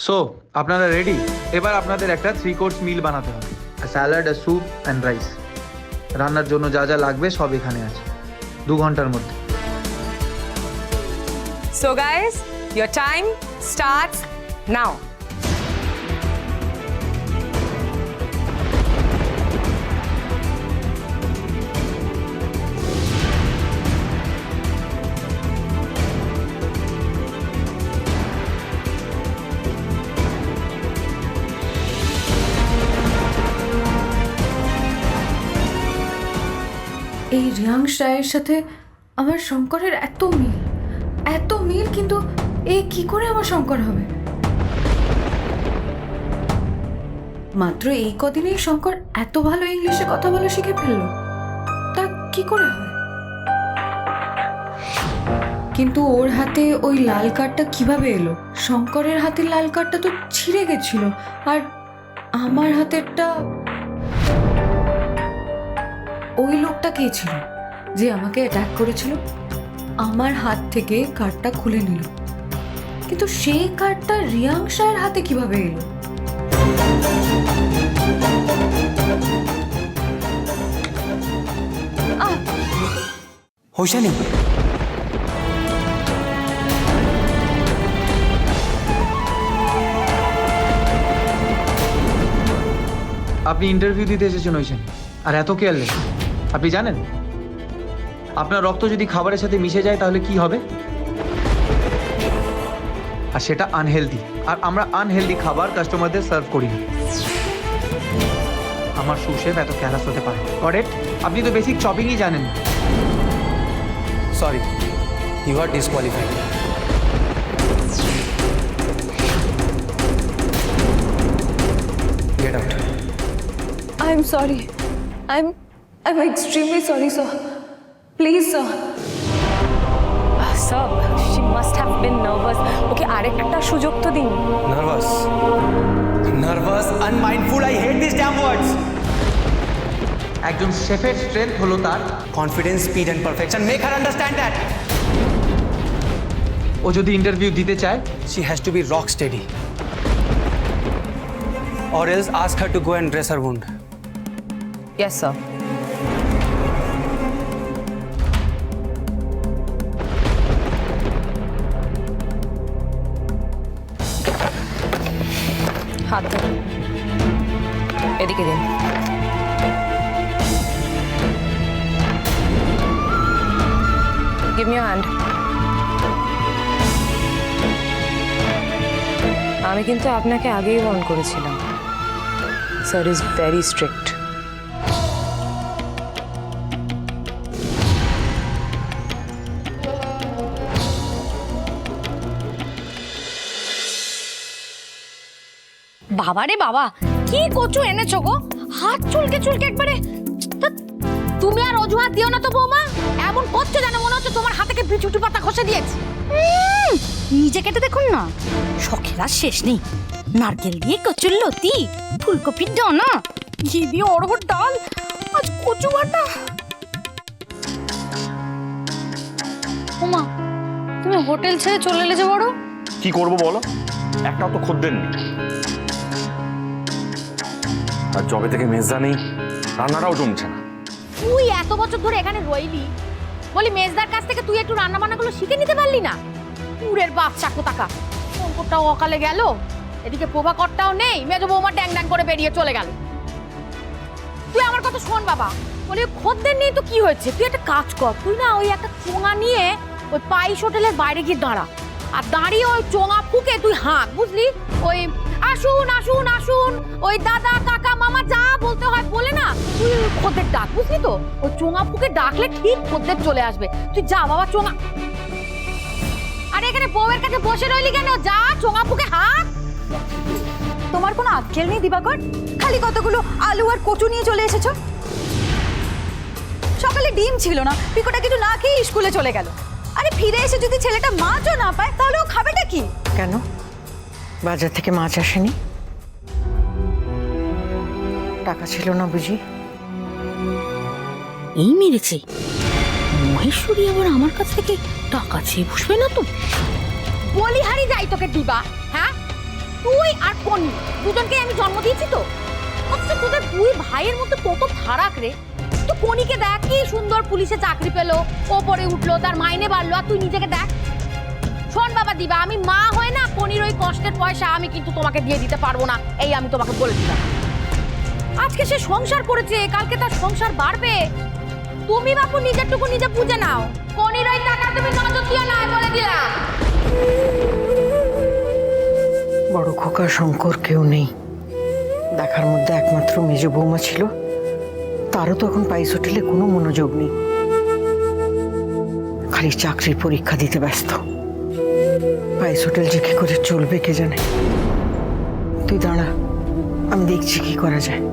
So আপনারা ready? এবার আপনাদের একটা 3 কোর্স মিল বানাতে হবে। Salad, soup and rice. রান্নার জন্য যা যা লাগবে সব এখানে আছে। 2 ঘন্টার মধ্যে। So guys, your time starts now. এই রিয়াংশ রায়ের সাথে আমার শঙ্করের এত মিল, কিন্তু এই কি করে আমার শঙ্কর হবে? মাত্র এই কদিনেই শঙ্কর এত ভালো ইংলিশে কথা বলা শিখে ফেললো, তা কি করে হয়? কিন্তু ওর হাতে ওই লাল কার্ডটা কিভাবে এলো? শঙ্করের হাতের লাল কার্ডটা তো ছিঁড়ে গেছিল, আর আমার হাতেরটা... ওই লোকটা কে ছিল যে আমাকে অ্যাটাক করেছিল? আমার হাত থেকে কার্ডটা খুলে নিল, কিন্তু সেই কার্ডটা রিয়াংশ রায়ের হাতে কিভাবে এলো? হোশানি, আপনি ইন্টারভিউ দিতে এসেছেন ওইখানে, আর এত কেয়ারলেস। আপনি জানেন আপনার রক্ত যদি খাবারের সাথে মিশে যায় তাহলে কি হবে? আর সেটা আনহেলদি। আর আমরা আনহেলদি খাবার কাস্টমারদের সার্ভ করি না। আমার সুশেফ এত ক্যালাস হতে পারে? কারেক্ট? আপনি তো বেসিক চপিংই জানেন না। Sorry, you are disqualified. Get out. I'm sorry. I'm extremely sorry, sir. Please, sir. Sir, she must have been nervous. Okay, আরেকটা সুযোগ তো দিন। Nervous, unmindful, I hate this damn words. একজন শেফের স্ট্রেংথ হলো তার confidence, speed and perfection. Make her understand that. ও যদি ইন্টারভিউ দিতে চায়, She has to be rock steady. Or else ask her to go and dress her wound. Yes, sir. হাত ধরুন, এদিকে দিন। Give me your hand. আমি কিন্তু আপনাকে আগেই ওয়ার্ন করেছিলাম। Sir is very strict. বাবারে বাবা, কি কচু এনেছো গো? হাত চুলকে চুলকে একবারে। ধ্যাৎ, তুমি আর অজুহাত দিও না তো বৌমা। এমন করছো যেন মনে হচ্ছে তোমার হাতে বিছুটি পাতা খসে দিয়েছে। নিজে কেটে দেখুন না, শখের আর শেষ নেই। নারকেল দিয়ে কচুর লতি, ফুলকপির ডানা, ঘি দিয়ে অড়হর ডাল, আজ কচু বাটা। ওমা, তুমি হোটেল ছেড়ে চলে এলে যে বড়। কি করব বলো, একটাও তো খদ্দের নেই। আর জবে থেকে মেজদা নেই, রান্নাটাও জমছে না। তুই এত বছর ধরে এখানে রইলি, বলি মেজদার কাছ থেকে তুই একটু রান্না বান্নাগুলো শিখে নিতে পারলি না? পুরের বাচ্চা কোথাকা। শঙ্করটাও অকালে গেল, এদিকে প্রভাকরটাও নেই, মেজ বৌমা ড্যাং ড্যাং করে বেরিয়ে চলে গেল। তুই আমার কথা শোন বাবা, বলি খদ্দের নেই তো কি হয়েছে, তুই একটা কাজ কর, তুই না ওই একটা চোঙা নিয়ে ওই পাইস হোটেলের বাইরে গিয়ে দাঁড়া, আর দাঁড়িয়ে ওই চোঙা ফুকে তুই হাঁক, বুঝলি? ওই আসুন আসুন আসুন, ওই দাদা কাকা মামা যা বলতে হয় বলে না, তুই খদ্দের ডাক, বুঝলি তো? ওই চোঙা ফুকে ডাকলে ঠিক খদ্দের চলে আসবে। তুই যা বাবা চোঙা। আরে এখানে বউয়ের কাছে বসে রইলি কেন? যা চোঙা ফুকে হাঁক। তোমার কোনো আক্কেল নেই দিবাকর? খালি কতগুলো আলু আর কচু নিয়ে চলে এসেছো। সকালে ডিম ছিল না, পিকোটা কিছু না খেয়ে স্কুলে চলে গেল। আরে ফিরে এসে যদি ছেলেটা মাছও না পায় তাহলে ও খাবেটা কি? কেন বাজার থেকে মাছ আসেনি? টাকা ছিল না বুঝি? এই মেরেছে মহেশ্বরী, আবার আমার কাছ থেকে টাকা চেয়ে বসবে না তো? বলিহারি যাই তোকে দিবা, হ্যাঁ? তুই কনি দুজনকে আমি জন্ম দিয়েছি তো। অথচ তোদের দুই ভাইয়ের মধ্যে কত ফারাক রে। তো কনিকে দেখ কি সুন্দর পুলিশে চাকরি পেলো, ওপরে উঠলো, তার মাইনে বাড়লো, আর তুই নিজেকে দেখ। শোন বাবা দিবা, আমি মা হয়ে না কনির ওই কষ্টের পয়সা আমি কিন্তু তোমাকে দিয়ে দিতে পারবো না, এই আমি তোমাকে বলে দিলাম। আজকে সে সংসার করেছে, কালকে তার সংসার বাড়বে। তুমি বাপু নিজেরটুকু নিজে বুঝে নাও। কনির ওই টাকা তুমি নজর দিও না, বলে দিলাম। বড় খোকা শঙ্কর কেউ নেই, দেখার মধ্যে একমাত্র মেজ বৌমা ছিল, তারও তো এখন পাইস হোটেলে কোনো মনোযোগ নেই, খালি চাকরির পরীক্ষা দিতে ব্যস্ত। পাইস হোটেল যে কি করে চলবে কে জানে। তুই দাঁড়া, আমি দেখছি কি করা যায়।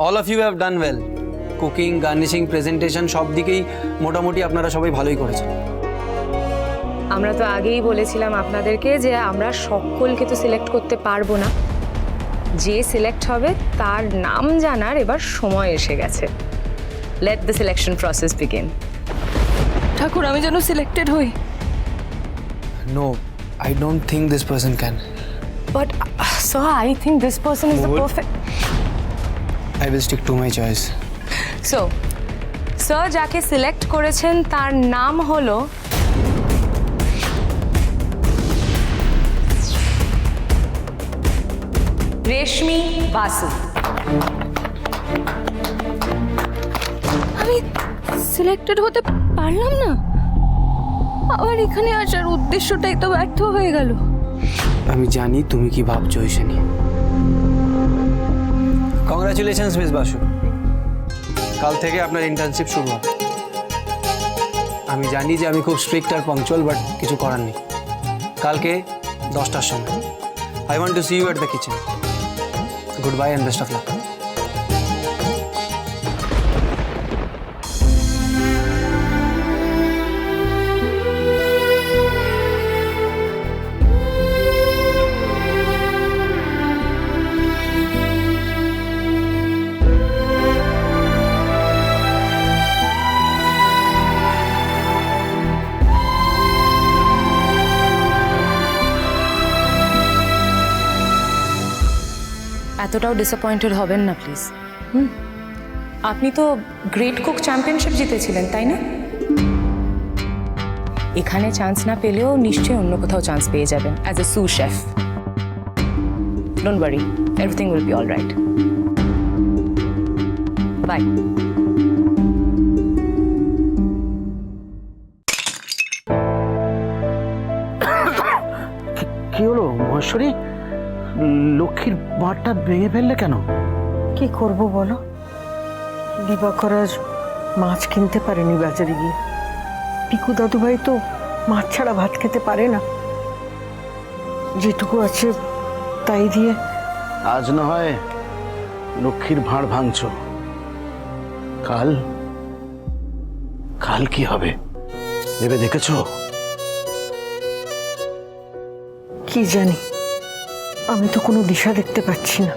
All of you have done well. Cooking, garnishing, presentation সব দিকেই মোটামুটি আপনারা সবাই ভালোই করেছেন। আমরা তো আগেই বলেছিলাম আপনাদেরকে যে আমরা সকলকে তো সিলেক্ট করতে পারবো না, যে সিলেক্ট হবে তার নাম জানার এবার সময় এসে গেছে। Let the selection process begin. ঠাকুর, আমি যেন সিলেক্টেড হই। No, I don't think this person can. But sir, I think this person is the Mohit? Perfect. I will stick to my choice. So sir যাকে select করেছেন তার নাম হলো রেশমি বাসু। আমি সিলেক্টেড হতে পারলাম না, আবার এখানে আসার উদ্দেশ্যটাই তো ব্যর্থ হয়ে গেল। আমি জানি তুমি কি ভাবছো ঈশানী। কংগ্রাচুলেশনস মিস বাসু, কাল থেকে আপনার ইন্টার্নশিপ শুরু হবে। আমি জানি যে আমি খুব স্ট্রিক্ট আর পাংচুয়াল, বাট কিছু করার নেই। কালকে 10টার সময় I want to see you at the kitchen. Good bye and best of luck. এতটাও ডিসঅ্যাপয়েন্টেড হবেন না প্লিজ। আপনি তো গ্রেট কুক চ্যাম্পিয়নশিপ জিতেছিলেন, তাই না? এখানে চান্স না পেলেও নিশ্চয়ই অন্য কোথাও চান্স পেয়ে যাবেন as a sous chef. Don't worry, everything will be all right. Bye. কি হলো মহেশ্বরী, লক্ষ্মীর বাঁটটা ভেঙে ফেললে কেন? কি করব বলো, দিবাকর আজ মাছ কিনতে পারেনি বাজারে গিয়ে। পিকু দাদুভাই তো মাছ ছাড়া ভাত খেতে পারে না, যেটুকু আছে তাই দিয়ে। আজ না হয় লক্ষ্মীর ভাঁড় ভাঙছো, কাল কাল কি হবে ভেবে দেখেছো? কি জানি, আমি তো কোনো দিশা দেখতে পাচ্ছি না।